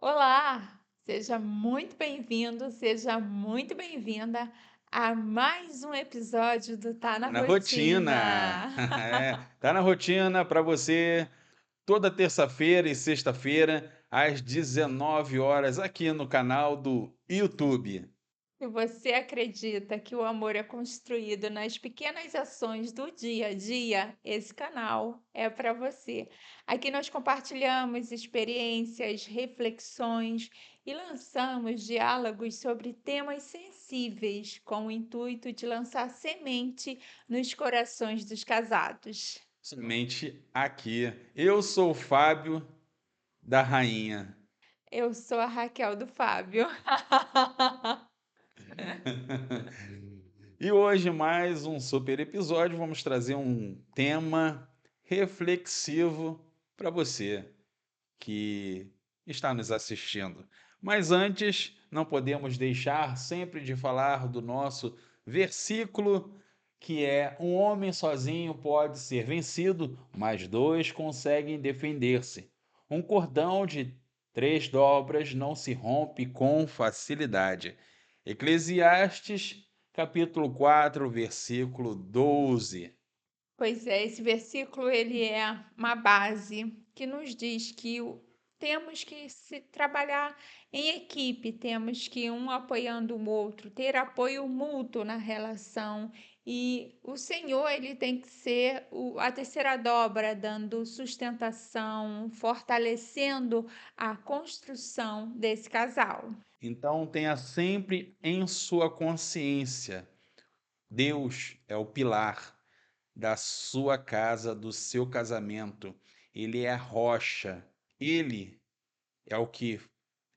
Olá, seja muito bem-vindo, seja muito bem-vinda a mais um episódio do Tá na Na rotina. Rotina. É, tá na rotina para você toda terça-feira e sexta-feira, às 19 horas aqui no canal do YouTube. Se você acredita que o amor é construído nas pequenas ações do dia a dia, esse canal é para você. Aqui nós compartilhamos experiências, reflexões e lançamos diálogos sobre temas sensíveis, com o intuito de lançar semente nos corações dos casados. Somente aqui. Eu sou o Fábio da Rainha. Eu sou a Raquel do Fábio. E hoje, mais um super episódio, vamos trazer um tema reflexivo para você que está nos assistindo. Mas antes, não podemos deixar sempre de falar do nosso versículo, que é: um homem sozinho pode ser vencido, mas dois conseguem defender-se. Um cordão de 3 dobras não se rompe com facilidade. Eclesiastes, capítulo 4, versículo 12. Pois é, esse versículo ele é uma base que nos diz que temos que se trabalhar em equipe, temos que um apoiando o outro, ter apoio mútuo na relação. E o Senhor, ele tem que ser a terceira dobra, dando sustentação, fortalecendo a construção desse casal. Então, tenha sempre em sua consciência: Deus é o pilar da sua casa, do seu casamento. Ele é a rocha. Ele é o que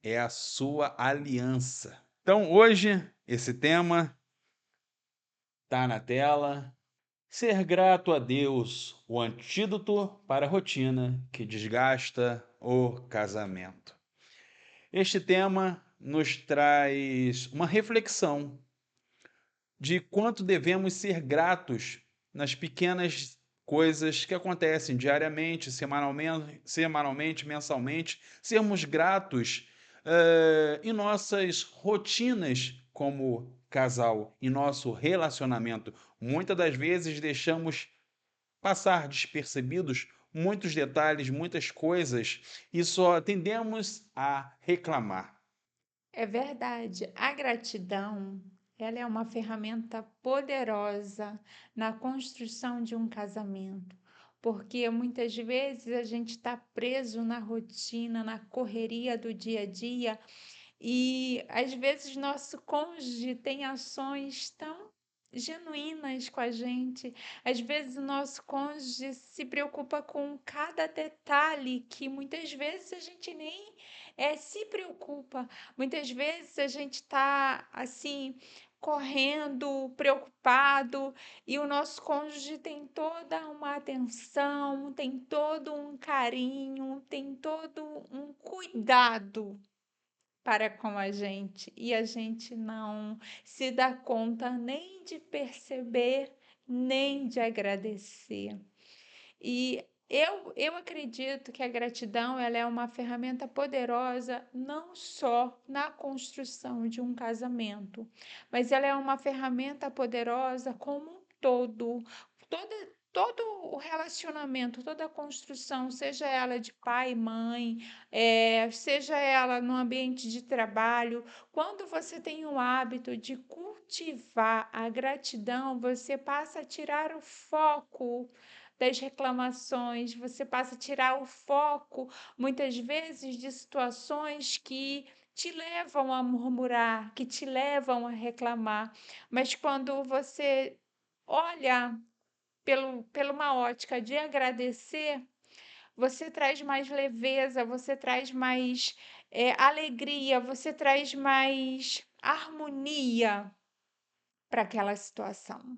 é a sua aliança. Então, hoje, esse tema está na tela. Ser grato a Deus, o antídoto para a rotina que desgasta o casamento. Este tema nos traz uma reflexão de quanto devemos ser gratos nas pequenas coisas que acontecem diariamente, semanalmente, mensalmente, sermos gratos em nossas rotinas como casal, em nosso relacionamento. Muitas das vezes deixamos passar despercebidos muitos detalhes, muitas coisas, e só tendemos a reclamar. É verdade. A gratidão, ela é uma ferramenta poderosa na construção de um casamento, porque muitas vezes a gente está preso na rotina, na correria do dia a dia, e às vezes nosso cônjuge tem ações tão genuínas com a gente. Às vezes o nosso cônjuge se preocupa com cada detalhe que muitas vezes a gente nem se preocupa. Muitas vezes a gente está assim correndo, preocupado, e o nosso cônjuge tem toda uma atenção, tem todo um carinho, tem todo um cuidado para com a gente, e a gente não se dá conta nem de perceber, nem de agradecer. E eu acredito que a gratidão ela é uma ferramenta poderosa não só na construção de um casamento, mas ela é uma ferramenta poderosa como um todo. Todo o relacionamento, toda a construção, seja ela de pai e mãe, seja ela no ambiente de trabalho, quando você tem o hábito de cultivar a gratidão, você passa a tirar o foco das reclamações, você passa a tirar o foco, muitas vezes, de situações que te levam a murmurar, que te levam a reclamar. Mas quando você olha pela uma ótica de agradecer, você traz mais leveza, você traz mais alegria, você traz mais harmonia para aquela situação.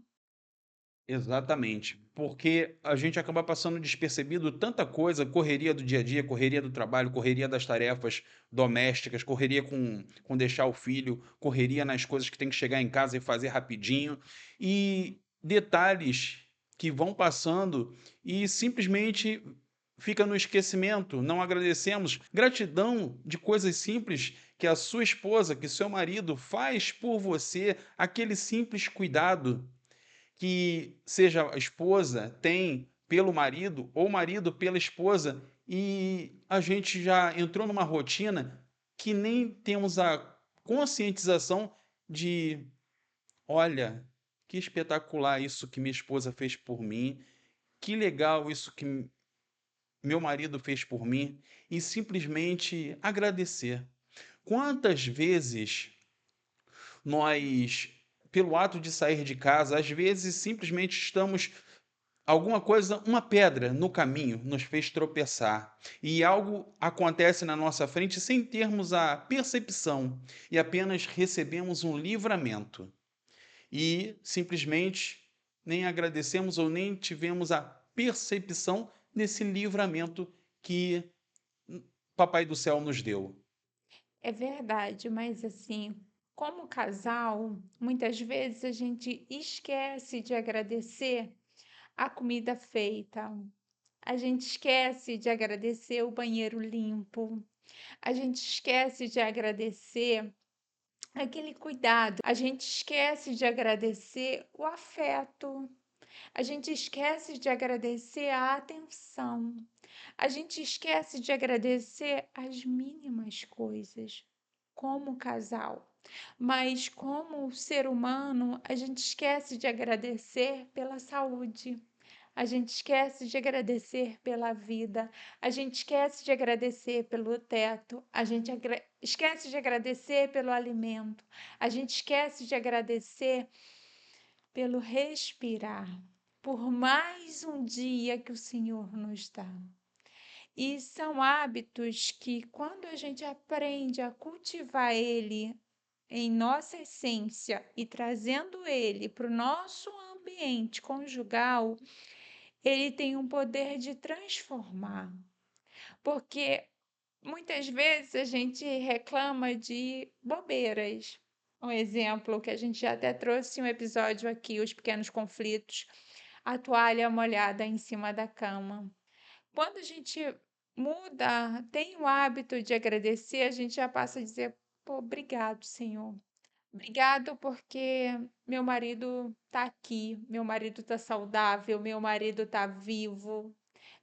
Exatamente, porque a gente acaba passando despercebido tanta coisa, correria do dia a dia, correria do trabalho, correria das tarefas domésticas, correria com deixar o filho, correria nas coisas que tem que chegar em casa e fazer rapidinho, e detalhes que vão passando e simplesmente fica no esquecimento, não agradecemos. Gratidão de coisas simples que a sua esposa, que seu marido faz por você, aquele simples cuidado que seja a esposa tem pelo marido ou o marido pela esposa, e a gente já entrou numa rotina que nem temos a conscientização de: olha, que espetacular isso que minha esposa fez por mim, que legal isso que meu marido fez por mim, e simplesmente agradecer. Quantas vezes nós, pelo ato de sair de casa, às vezes simplesmente estamos alguma coisa, uma pedra no caminho nos fez tropeçar, e algo acontece na nossa frente sem termos a percepção, e apenas recebemos um livramento. E simplesmente nem agradecemos ou nem tivemos a percepção desse livramento que Papai do céu nos deu. É verdade, mas assim, como casal, muitas vezes a gente esquece de agradecer a comida feita, a gente esquece de agradecer o banheiro limpo, a gente esquece de agradecer aquele cuidado, a gente esquece de agradecer o afeto, a gente esquece de agradecer a atenção, a gente esquece de agradecer as mínimas coisas como casal. Mas como ser humano, a gente esquece de agradecer pela saúde. A gente esquece de agradecer pela vida, a gente esquece de agradecer pelo teto, a gente esquece de agradecer pelo alimento, a gente esquece de agradecer pelo respirar, por mais um dia que o Senhor nos dá. E são hábitos que, quando a gente aprende a cultivar ele em nossa essência e trazendo ele para o nosso ambiente conjugal, ele tem um poder de transformar. Porque muitas vezes a gente reclama de bobeiras. Um exemplo que a gente já até trouxe em um episódio aqui, os pequenos conflitos, a toalha molhada em cima da cama. Quando a gente muda, tem o hábito de agradecer, a gente já passa a dizer: pô, obrigado, Senhor. Obrigado porque meu marido está aqui, meu marido está saudável, meu marido está vivo,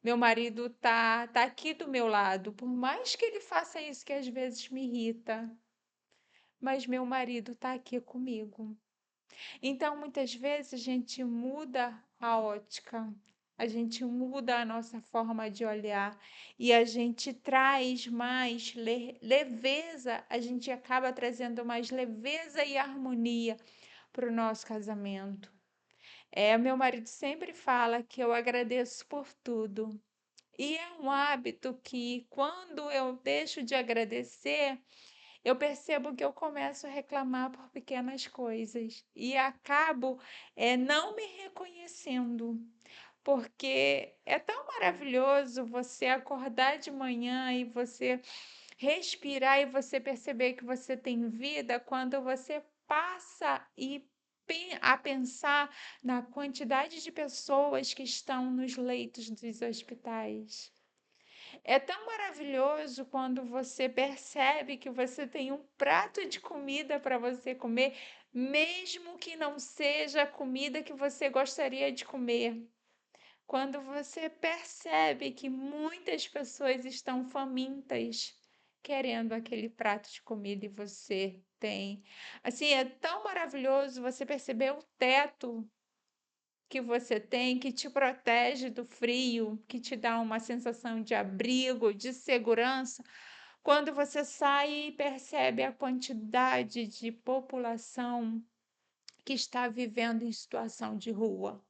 meu marido tá aqui do meu lado. Por mais que ele faça isso que às vezes me irrita, mas meu marido está aqui comigo. Então, muitas vezes a gente muda a ótica, a gente muda a nossa forma de olhar e a gente traz mais leveza, a gente acaba trazendo mais leveza e harmonia para o nosso casamento. Meu marido sempre fala que eu agradeço por tudo. E é um hábito que, quando eu deixo de agradecer, eu percebo que eu começo a reclamar por pequenas coisas e acabo não me reconhecendo, porque é tão maravilhoso você acordar de manhã e você respirar e você perceber que você tem vida quando você passa a pensar na quantidade de pessoas que estão nos leitos dos hospitais. É tão maravilhoso quando você percebe que você tem um prato de comida para você comer, mesmo que não seja a comida que você gostaria de comer. Quando você percebe que muitas pessoas estão famintas, querendo aquele prato de comida e você tem. Assim, é tão maravilhoso você perceber o teto que você tem, que te protege do frio, que te dá uma sensação de abrigo, de segurança, quando você sai e percebe a quantidade de população que está vivendo em situação de rua.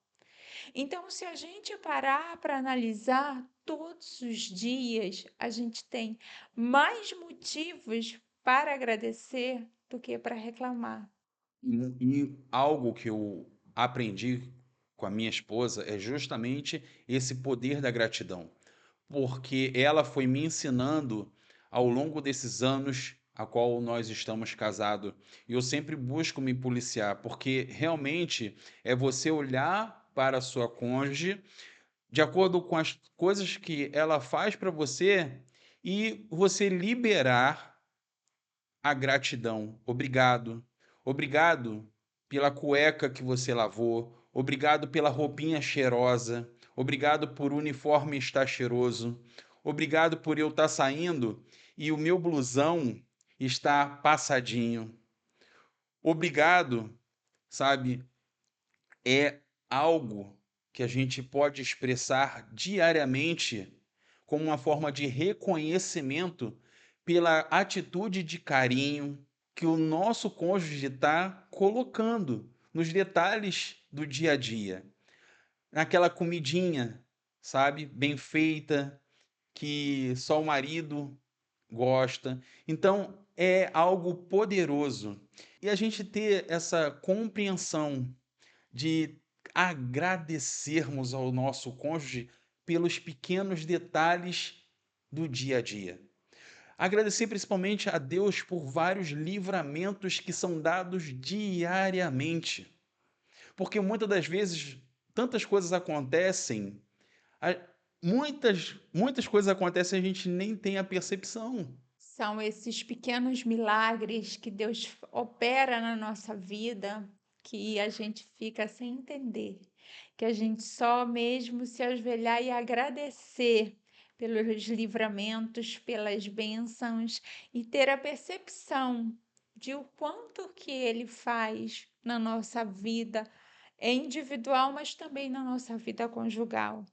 Então, se a gente parar para analisar, todos os dias a gente tem mais motivos para agradecer do que para reclamar. E algo que eu aprendi com a minha esposa é justamente esse poder da gratidão, porque ela foi me ensinando ao longo desses anos a qual nós estamos casados. E eu sempre busco me policiar, porque realmente é você olhar para a sua cônjuge de acordo com as coisas que ela faz para você e você liberar a gratidão. Obrigado. Obrigado pela cueca que você lavou. Obrigado pela roupinha cheirosa. Obrigado por o uniforme estar cheiroso. Obrigado por eu estar saindo e o meu blusão está passadinho. Obrigado, sabe? É algo que a gente pode expressar diariamente como uma forma de reconhecimento pela atitude de carinho que o nosso cônjuge está colocando nos detalhes do dia a dia, naquela comidinha, sabe, bem feita, que só o marido gosta. Então, é algo poderoso. E a gente ter essa compreensão de agradecermos ao nosso cônjuge pelos pequenos detalhes do dia a dia. Agradecer principalmente a Deus por vários livramentos que são dados diariamente. Porque muitas das vezes tantas coisas acontecem, a- muitas coisas acontecem e a gente nem tem a percepção. São esses pequenos milagres que Deus opera na nossa vida que a gente fica sem entender, que a gente só mesmo se ajoelhar e agradecer pelos livramentos, pelas bênçãos e ter a percepção de o quanto que Ele faz na nossa vida individual, mas também na nossa vida conjugal.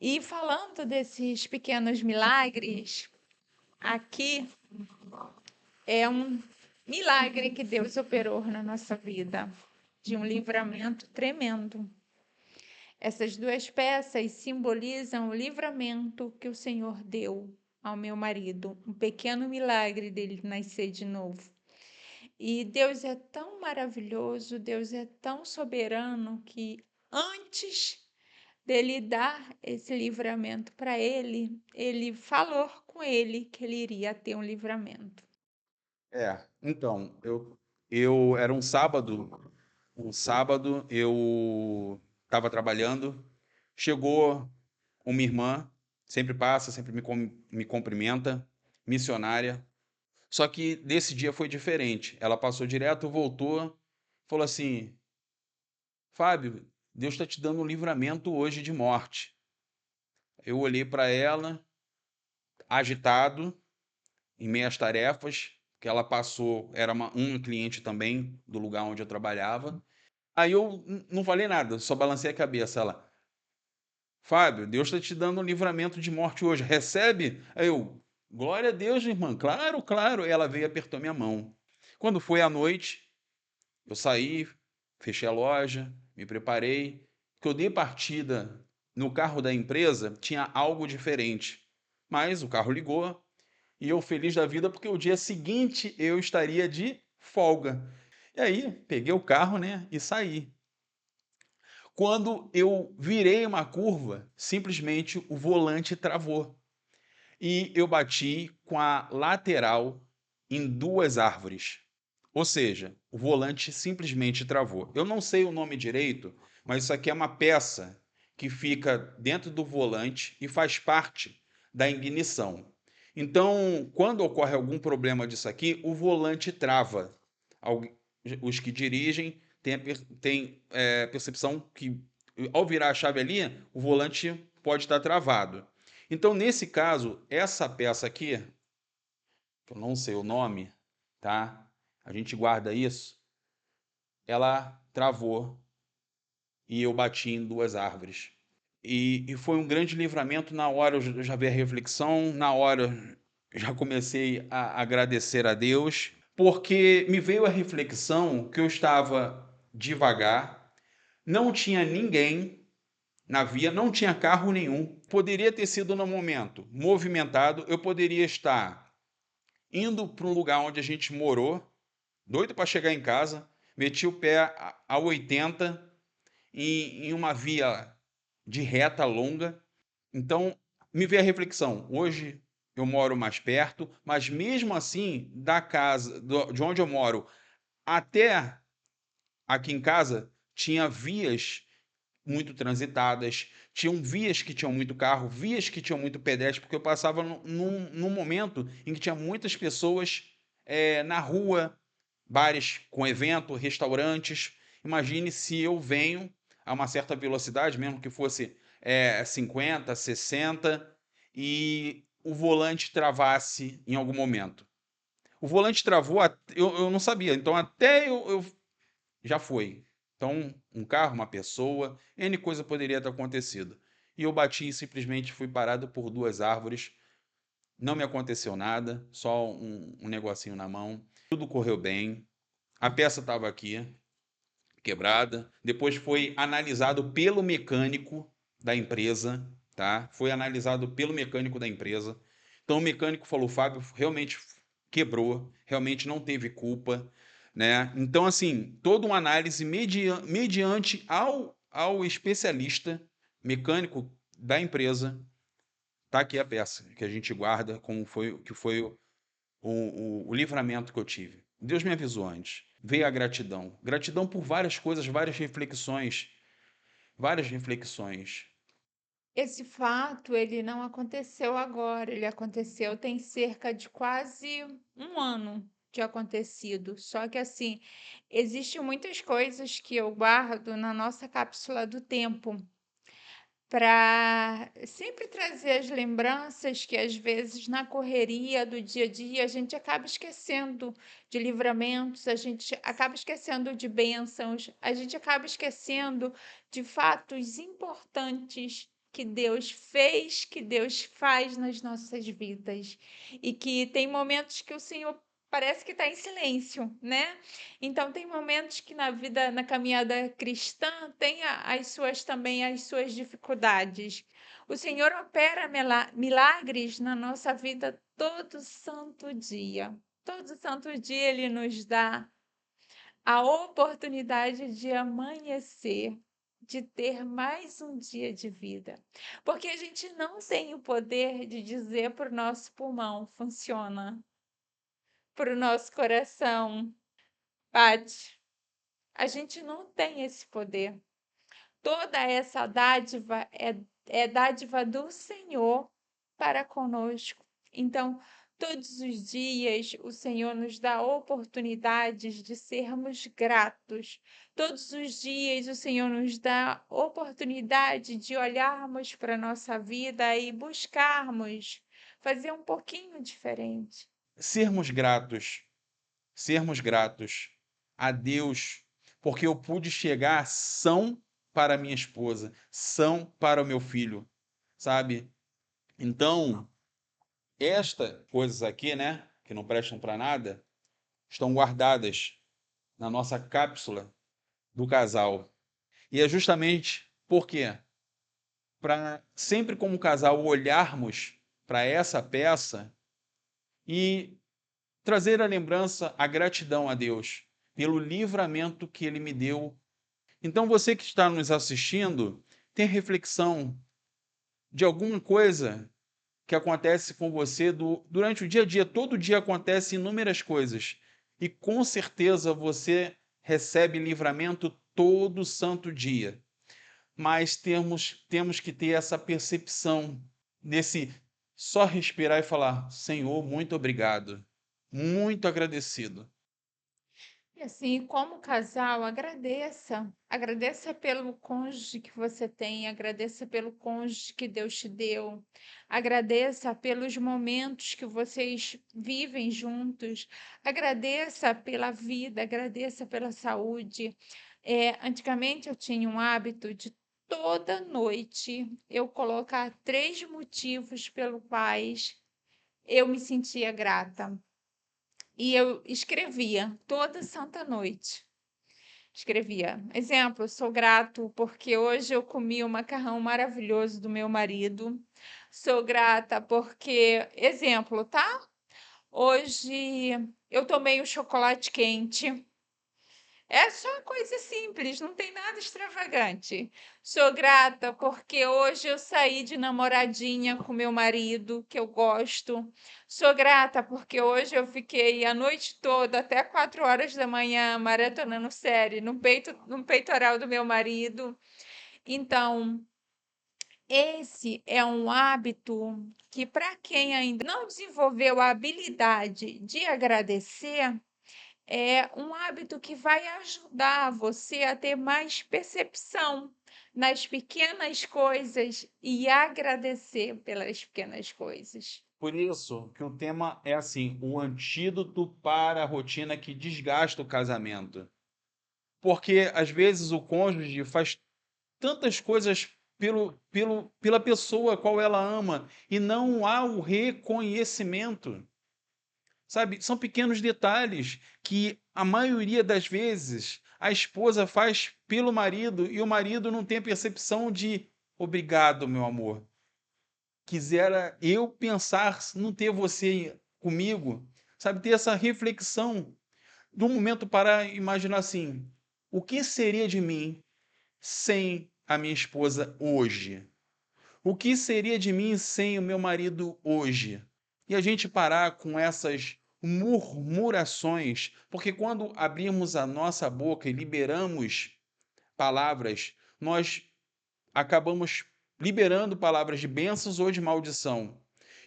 E falando desses pequenos milagres, aqui é um milagre que Deus operou na nossa vida, de um livramento tremendo. Essas duas peças simbolizam o livramento que o Senhor deu ao meu marido, um pequeno milagre dele nascer de novo. E Deus é tão maravilhoso, Deus é tão soberano que antes dele dar esse livramento para ele, ele falou com ele que ele iria ter um livramento. Então, eu era um sábado eu estava trabalhando, chegou uma irmã, sempre passa, sempre me cumprimenta, missionária. Só que desse dia foi diferente. Ela passou direto, voltou, falou assim: Fábio, Deus está te dando um livramento hoje de morte. Eu olhei para ela, agitado, em meias tarefas, que ela passou, era uma cliente também do lugar onde eu trabalhava. Aí eu não falei nada, só balancei a cabeça. Ela, Fábio, Deus está te dando um livramento de morte hoje, recebe? Aí eu, glória a Deus, irmã, claro, claro. Ela veio e apertou minha mão. Quando foi à noite, eu saí, fechei a loja, me preparei, que eu dei partida no carro da empresa, tinha algo diferente. Mas o carro ligou e eu feliz da vida porque o dia seguinte eu estaria de folga. E aí, peguei o carro, né, e saí. Quando eu virei uma curva, simplesmente o volante travou e eu bati com a lateral em duas árvores. Ou seja, o volante simplesmente travou. Eu não sei o nome direito, mas isso aqui é uma peça que fica dentro do volante e faz parte da ignição. Então, quando ocorre algum problema disso aqui, o volante trava. Os que dirigem têm percepção que, ao virar a chave ali, o volante pode estar travado. Então, nesse caso, essa peça aqui, que eu não sei o nome, tá? A gente guarda isso. Ela travou e eu bati em duas árvores. E foi um grande livramento. Na hora eu já vi a reflexão, na hora eu já comecei a agradecer a Deus, porque me veio a reflexão que eu estava devagar, não tinha ninguém na via, não tinha carro nenhum. Poderia ter sido no momento movimentado, eu poderia estar indo para um lugar onde a gente morou, doido para chegar em casa, meti o pé a 80 em uma via de reta longa. Então, me veio a reflexão. Hoje eu moro mais perto, mas mesmo assim, da casa, de onde eu moro até aqui em casa, tinha vias muito transitadas, tinham vias que tinham muito carro, vias que tinham muito pedestre, porque eu passava num momento em que tinha muitas pessoas na rua, bares com evento, restaurantes. Imagine se eu venho a uma certa velocidade, mesmo que fosse 50, 60, e o volante travasse em algum momento. O volante travou, eu não sabia, então até eu já foi. Então, um carro, uma pessoa, N coisa poderia ter acontecido. E eu bati e simplesmente fui parado por duas árvores. Não me aconteceu nada, só um negocinho na mão. Tudo correu bem. A peça estava aqui, quebrada. Depois foi analisado pelo mecânico da empresa, tá? Foi analisado pelo mecânico da empresa. Então o mecânico falou: Fábio, realmente quebrou, realmente não teve culpa, né? Então, assim, toda uma análise mediante ao especialista mecânico da empresa. Tá aqui a peça que a gente guarda, como foi que foi o livramento que eu tive. Deus me avisou antes. Veio a gratidão. Gratidão por várias coisas, várias reflexões. Várias reflexões. Esse fato, ele não aconteceu agora, ele aconteceu tem cerca de quase um ano de acontecido. Só que assim, existem muitas coisas que eu guardo na nossa cápsula do tempo para sempre trazer as lembranças que às vezes na correria do dia a dia a gente acaba esquecendo de livramentos, a gente acaba esquecendo de bênçãos, a gente acaba esquecendo de fatos importantes que Deus fez, que Deus faz nas nossas vidas. E que tem momentos que o Senhor parece que está em silêncio, né? Então tem momentos que na vida, na caminhada cristã, tem as suas também as suas dificuldades. O Senhor opera milagres na nossa vida todo santo dia. Todo santo dia ele nos dá a oportunidade de amanhecer, de ter mais um dia de vida. Porque a gente não tem o poder de dizer para o nosso pulmão, funciona, para o nosso coração, bate. A gente não tem esse poder. Toda essa dádiva é dádiva do Senhor para conosco. Então, todos os dias o Senhor nos dá oportunidades de sermos gratos. Todos os dias o Senhor nos dá oportunidade de olharmos para a nossa vida e buscarmos fazer um pouquinho diferente. Sermos gratos. Sermos gratos a Deus, porque eu pude chegar são para minha esposa, são para o meu filho, sabe? Então, estas coisas aqui, né, que não prestam para nada, estão guardadas na nossa cápsula do casal. E é justamente por quê? Para sempre como casal olharmos para essa peça e trazer a lembrança, a gratidão a Deus pelo livramento que Ele me deu. Então, você que está nos assistindo, tem reflexão de alguma coisa que acontece com você durante o dia a dia. Todo dia acontecem inúmeras coisas. E com certeza você recebe livramento todo santo dia. Mas temos que ter essa percepção, nesse só respirar e falar: Senhor, muito obrigado, muito agradecido. E assim, como casal, agradeça. Agradeça pelo cônjuge que você tem, agradeça pelo cônjuge que Deus te deu. Agradeça pelos momentos que vocês vivem juntos. Agradeça pela vida, agradeça pela saúde. Antigamente eu tinha um hábito de toda noite eu colocar 3 motivos pelos quais eu me sentia grata. E eu escrevia toda santa noite. Escrevia. Exemplo, sou grato porque hoje eu comi o macarrão maravilhoso do meu marido. Sou grata porque, exemplo, tá? Hoje eu tomei um chocolate quente. É só coisa simples, não tem nada extravagante. Sou grata porque hoje eu saí de namoradinha com meu marido, que eu gosto. Sou grata porque hoje eu fiquei a noite toda, até 4 horas da manhã, maratonando série no peitoral do meu marido. Então, esse é um hábito que, para quem ainda não desenvolveu a habilidade de agradecer, é um hábito que vai ajudar você a ter mais percepção nas pequenas coisas e agradecer pelas pequenas coisas. Por isso que o tema é assim, o antídoto para a rotina que desgasta o casamento. Porque às vezes o cônjuge faz tantas coisas pela pessoa a qual ela ama e não há o reconhecimento. Sabe, são pequenos detalhes que a maioria das vezes a esposa faz pelo marido e o marido não tem a percepção de obrigado, meu amor. Quisera eu pensar, não ter você comigo, sabe, ter essa reflexão de um momento para imaginar assim: o que seria de mim sem a minha esposa hoje? O que seria de mim sem o meu marido hoje? E a gente parar com essas murmurações, porque quando abrimos a nossa boca e liberamos palavras, nós acabamos liberando palavras de bênçãos ou de maldição.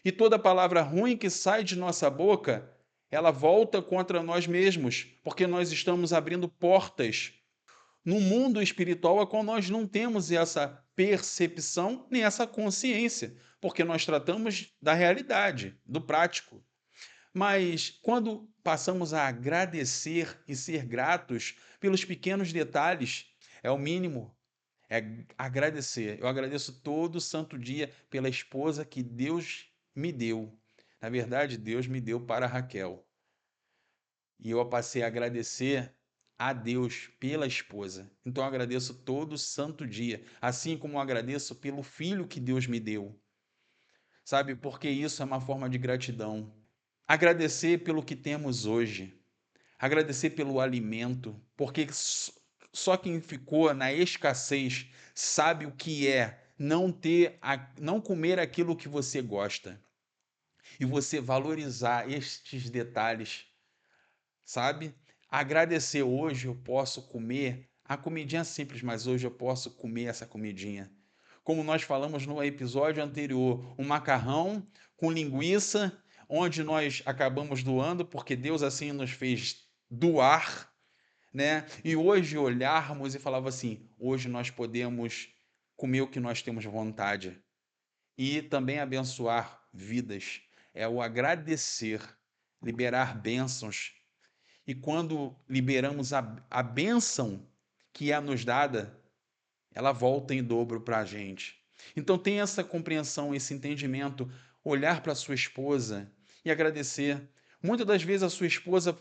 E toda palavra ruim que sai de nossa boca, ela volta contra nós mesmos, porque nós estamos abrindo portas no mundo espiritual a qual nós não temos essa percepção nem essa consciência, porque nós tratamos da realidade, do prático. Mas quando passamos a agradecer e ser gratos pelos pequenos detalhes, é o mínimo, é agradecer. Eu agradeço todo santo dia pela esposa que Deus me deu. Na verdade, Deus me deu para Raquel. E eu passei a agradecer a Deus pela esposa. Então eu agradeço todo santo dia, assim como eu agradeço pelo filho que Deus me deu. Sabe? Porque isso é uma forma de gratidão. Agradecer pelo que temos hoje. Agradecer pelo alimento, porque só quem ficou na escassez sabe o que é não comer aquilo que você gosta. E você valorizar estes detalhes, sabe? Agradecer hoje eu posso comer a comidinha simples, mas hoje eu posso comer essa comidinha. Como nós falamos no episódio anterior, um macarrão com linguiça, onde nós acabamos doando, porque Deus assim nos fez doar, né? E hoje olharmos e falava assim: hoje nós podemos comer o que nós temos vontade e também abençoar vidas. É o agradecer, liberar bênçãos. E quando liberamos a bênção que é nos dada, ela volta em dobro para a gente. Então tem essa compreensão, esse entendimento, olhar para sua esposa e agradecer. Muitas das vezes a sua esposa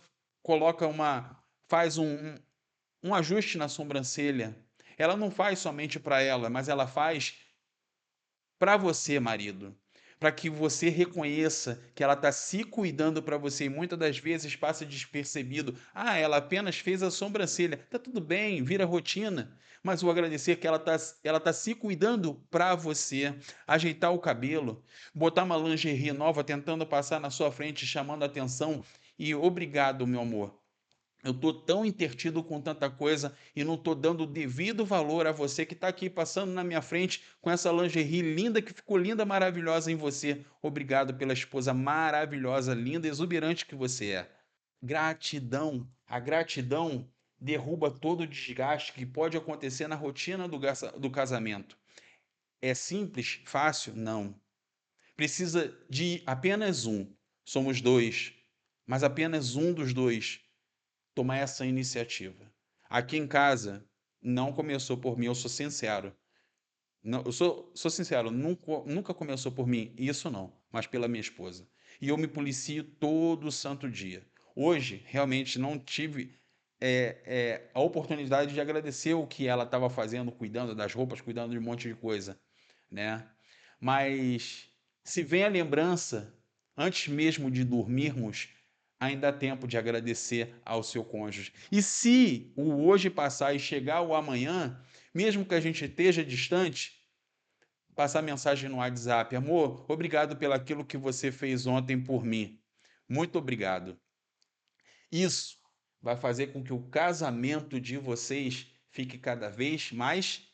faz um ajuste na sobrancelha. Ela não faz somente para ela, mas ela faz para você, marido, para que você reconheça que ela está se cuidando para você e muitas das vezes passa despercebido. Ah, ela apenas fez a sobrancelha. Tá tudo bem, vira rotina. Mas o agradecer que ela tá se cuidando para você, ajeitar o cabelo, botar uma lingerie nova, tentando passar na sua frente, chamando a atenção. E obrigado, meu amor. Eu estou tão intertido com tanta coisa e não estou dando o devido valor a você que está aqui passando na minha frente com essa lingerie linda que ficou linda, maravilhosa em você. Obrigado pela esposa maravilhosa, linda, exuberante que você é. Gratidão. A gratidão derruba todo o desgaste que pode acontecer na rotina do casamento. É simples? Fácil? Não. Precisa de apenas um. Somos dois, mas apenas um dos dois tomar essa iniciativa. Aqui em casa, não começou por mim, eu sou sincero. Não, eu sou sincero, nunca começou por mim, isso não, mas pela minha esposa. E eu me policio todo santo dia. Hoje, realmente, não tive a oportunidade de agradecer o que ela estava fazendo, cuidando das roupas, cuidando de um monte de coisa, né? Mas se vem a lembrança, antes mesmo de dormirmos, ainda há tempo de agradecer ao seu cônjuge. E se o hoje passar e chegar o amanhã, mesmo que a gente esteja distante, passar mensagem no WhatsApp: amor, obrigado pelo aquilo que você fez ontem por mim. Muito obrigado. Isso vai fazer com que o casamento de vocês fique cada vez mais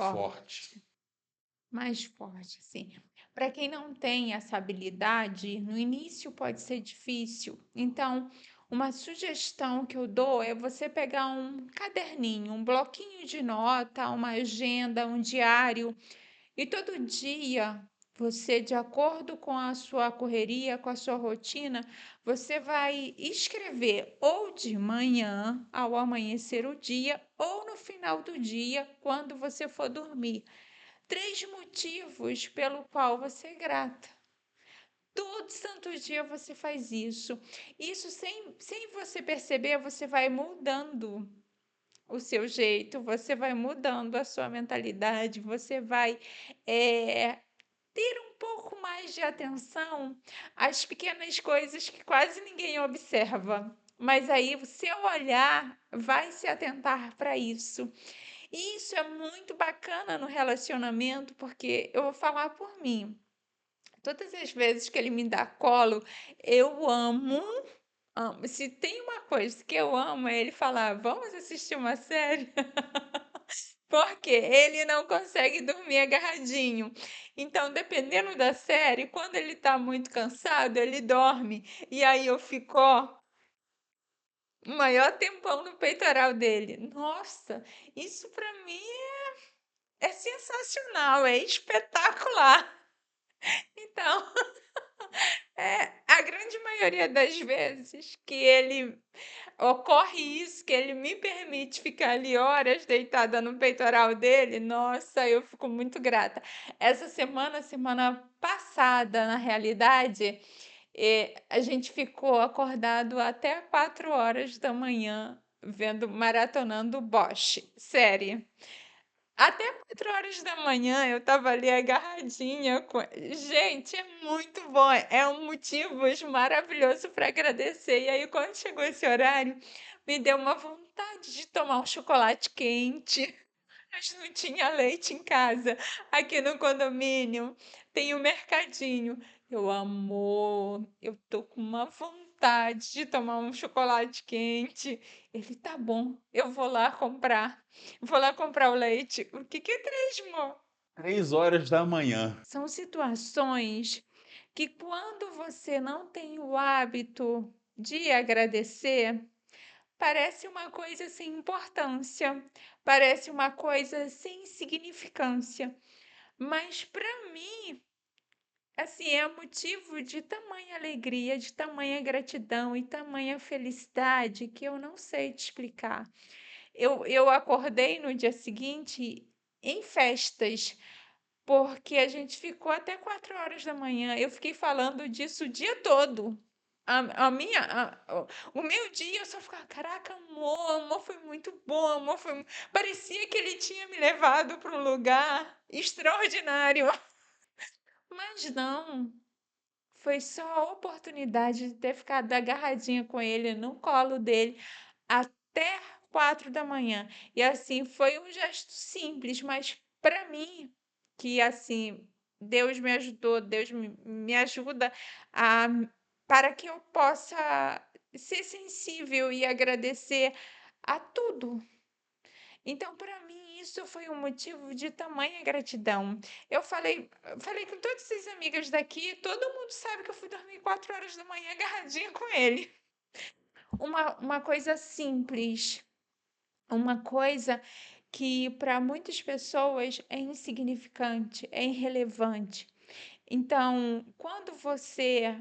forte. forte, mais forte, assim. Para quem não tem essa habilidade, no início pode ser difícil. Então, uma sugestão que eu dou é você pegar um caderninho, um bloquinho de nota, uma agenda, um diário, e todo dia você, de acordo com a sua correria, com a sua rotina, você vai escrever ou de manhã, ao amanhecer o dia, ou no final do dia, quando você for dormir. 3 motivos pelo qual você é grata. Todo santo dia você faz isso. Isso sem você perceber, você vai mudando o seu jeito, você vai mudando a sua mentalidade, você vai ter um pouco mais de atenção às pequenas coisas que quase ninguém observa. Mas aí o seu olhar vai se atentar para isso. E isso é muito bacana no relacionamento, porque eu vou falar por mim. Todas as vezes que ele me dá colo, eu amo, amo. Se tem uma coisa que eu amo, é ele falar: vamos assistir uma série? Porque ele não consegue dormir agarradinho. Então, dependendo da série, quando ele tá muito cansado, ele dorme. E aí eu fico, ó, o maior tempão no peitoral dele. Nossa, isso pra mim é sensacional, é espetacular. Então, a grande maioria das vezes que ele ocorre isso, que ele me permite ficar ali horas deitada no peitoral dele, nossa, eu fico muito grata. Essa semana, semana passada, na realidade, a gente ficou acordado até 4 horas da manhã, maratonando Bosch, série. Até 4 horas da manhã eu estava ali agarradinha com gente, é muito bom, é um motivos maravilhoso para agradecer. E aí quando chegou esse horário, me deu uma vontade de tomar um chocolate quente, mas não tinha leite em casa. Aqui no condomínio tem o mercadinho. Eu: "Amor, eu tô com uma vontade de tomar um chocolate quente". Ele: "Tá bom, eu vou lá comprar". Vou lá comprar o leite. O que que é 3, mô? 3 horas da manhã. São situações que quando você não tem o hábito de agradecer, parece uma coisa sem importância, parece uma coisa sem significância, mas para mim, assim, é motivo de tamanha alegria, de tamanha gratidão e tamanha felicidade que eu não sei te explicar. Eu acordei no dia seguinte em festas, porque a gente ficou até 4 horas da manhã. Eu fiquei falando disso o dia todo. A minha o meu dia eu só ficava: "Caraca, amor foi muito bom, amor foi mu", parecia que ele tinha me levado para um lugar extraordinário, mas não, foi só a oportunidade de ter ficado agarradinha com ele, no colo dele, até 4 da manhã. E assim, foi um gesto simples, mas para mim, que assim, Deus me ajudou, Deus me ajuda a para que eu possa ser sensível e agradecer a tudo. Então, para mim, isso foi um motivo de tamanha gratidão. Eu falei com todas as amigas daqui, todo mundo sabe que eu fui dormir 4 horas da manhã agarradinha com ele. Uma coisa simples, uma coisa que para muitas pessoas é insignificante, é irrelevante. Então, quando você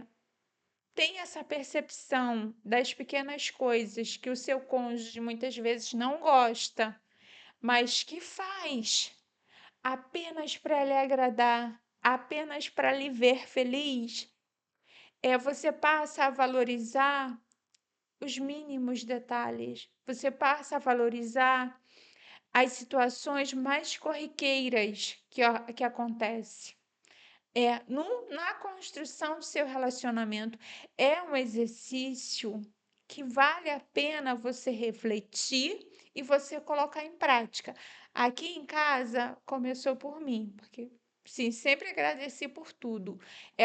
tem essa percepção das pequenas coisas que o seu cônjuge muitas vezes não gosta, mas que faz apenas para lhe agradar, apenas para lhe ver feliz, você passa a valorizar os mínimos detalhes, você passa a valorizar as situações mais corriqueiras que acontece. Na construção do seu relacionamento, é um exercício que vale a pena você refletir e você colocar em prática. Aqui em casa começou por mim, porque sim, sempre agradeci por tudo.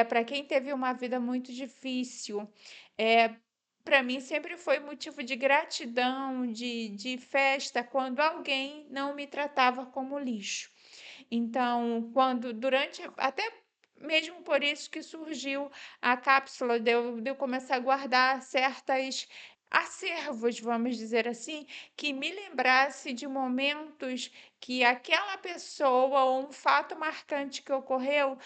Para quem teve uma vida muito difícil, é, para mim sempre foi motivo de gratidão, de festa, quando alguém não me tratava como lixo. Então, quando durante até mesmo por isso que surgiu a cápsula de eu começar a guardar certas acervos, vamos dizer assim, que me lembrasse de momentos que aquela pessoa ou um fato marcante que ocorreu,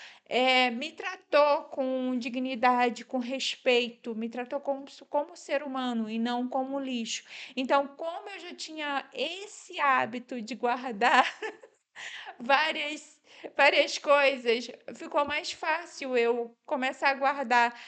me tratou com dignidade, com respeito, me tratou como ser humano e não como lixo. Então, como eu já tinha esse hábito de guardar várias várias coisas, ficou mais fácil eu começar a guardar,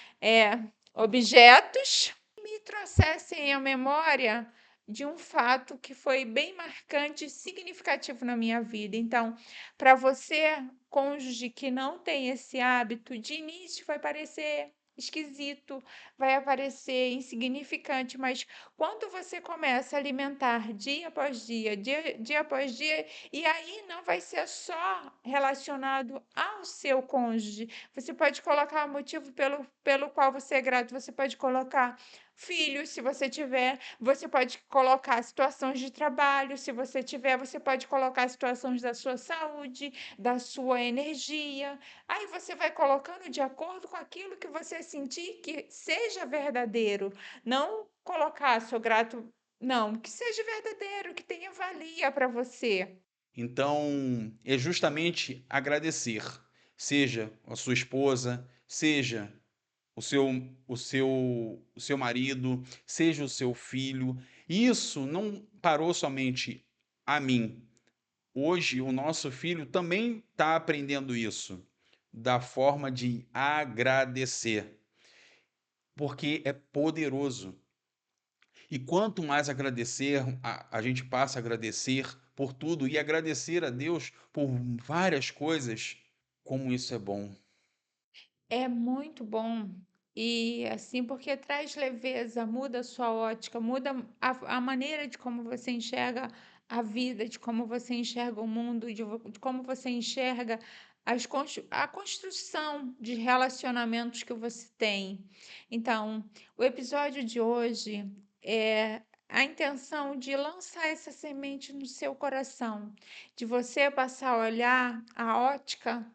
objetos que me trouxessem à memória de um fato que foi bem marcante e significativo na minha vida. Então, para você, cônjuge que não tem esse hábito, de início vai parecer esquisito, vai parecer insignificante, mas quando você começa a alimentar dia após dia, dia após dia, e aí não vai ser só relacionado ao seu cônjuge. Você pode colocar o motivo pelo qual você é grato, você pode colocar filhos, se você tiver, você pode colocar situações de trabalho, se você tiver, você pode colocar situações da sua saúde, da sua energia. Aí você vai colocando de acordo com aquilo que você sentir que seja verdadeiro. Não colocar sou grato, não, que seja verdadeiro, que tenha valia para você. Então, é justamente agradecer, seja a sua esposa, seja o seu o seu marido, seja o seu filho. Isso não parou somente a mim. Hoje o nosso filho também está aprendendo isso, da forma de agradecer, porque é poderoso. E quanto mais agradecer, a gente passa a agradecer por tudo e agradecer a Deus por várias coisas, como isso é bom. É muito bom. E assim, porque traz leveza, muda a sua ótica, muda a maneira de como você enxerga a vida, de como você enxerga o mundo, de como você enxerga a construção de relacionamentos que você tem. Então, o episódio de hoje é a intenção de lançar essa semente no seu coração, de você passar a olhar a ótica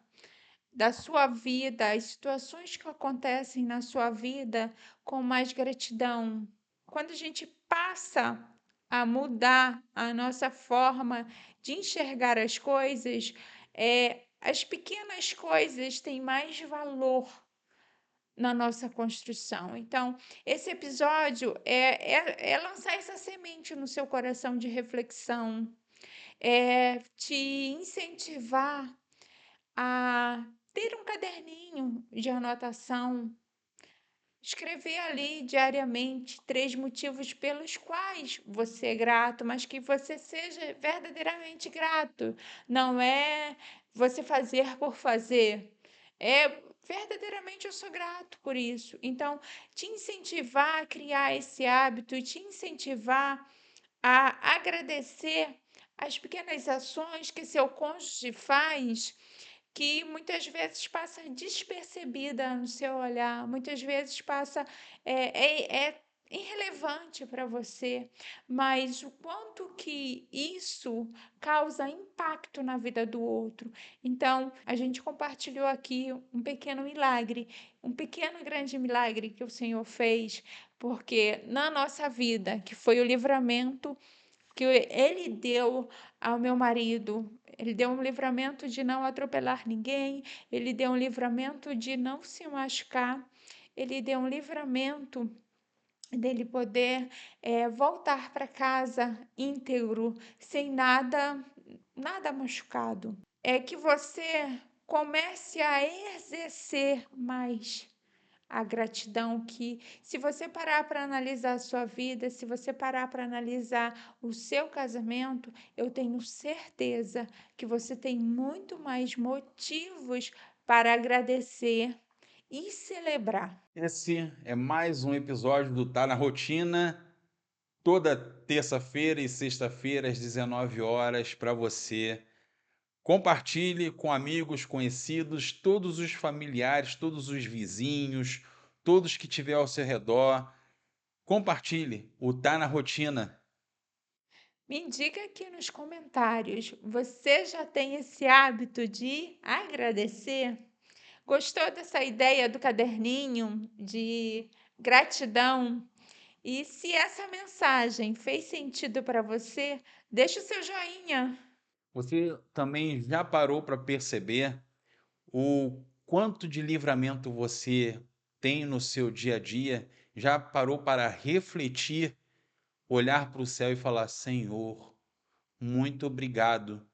da sua vida, as situações que acontecem na sua vida com mais gratidão. Quando a gente passa a mudar a nossa forma de enxergar as coisas, as pequenas coisas têm mais valor na nossa construção. Então, esse episódio é lançar essa semente no seu coração de reflexão, é te incentivar a ter um caderninho de anotação, escrever ali diariamente 3 motivos pelos quais você é grato, mas que você seja verdadeiramente grato. Não é você fazer por fazer, é verdadeiramente eu sou grato por isso. Então, te incentivar a criar esse hábito e te incentivar a agradecer as pequenas ações que seu cônjuge faz, que muitas vezes passa despercebida no seu olhar, muitas vezes passa é irrelevante para você, mas o quanto que isso causa impacto na vida do outro. Então, a gente compartilhou aqui um pequeno milagre, um pequeno grande milagre que o Senhor fez, porque na nossa vida, que foi o livramento que ele deu ao meu marido. Ele deu um livramento de não atropelar ninguém, ele deu um livramento de não se machucar, ele deu um livramento dele poder voltar para casa íntegro, sem nada machucado. É que você comece a exercer mais a gratidão, que se você parar para analisar a sua vida, se você parar para analisar o seu casamento, eu tenho certeza que você tem muito mais motivos para agradecer e celebrar. Esse é mais um episódio do Tá na Rotina, toda terça-feira e sexta-feira às 19 horas para você. Compartilhe com amigos, conhecidos, todos os familiares, todos os vizinhos, todos que tiver ao seu redor. Compartilhe o Tá na Rotina. Me diga aqui nos comentários, você já tem esse hábito de agradecer? Gostou dessa ideia do caderninho de gratidão? E se essa mensagem fez sentido para você, deixa o seu joinha. Você também já parou para perceber o quanto de livramento você tem no seu dia a dia? Já parou para refletir, olhar para o céu e falar: Senhor, muito obrigado.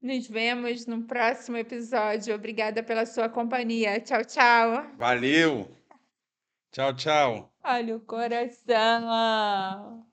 Nos vemos no próximo episódio. Obrigada pela sua companhia. Tchau, tchau. Valeu! Tchau, tchau. Olha o coração.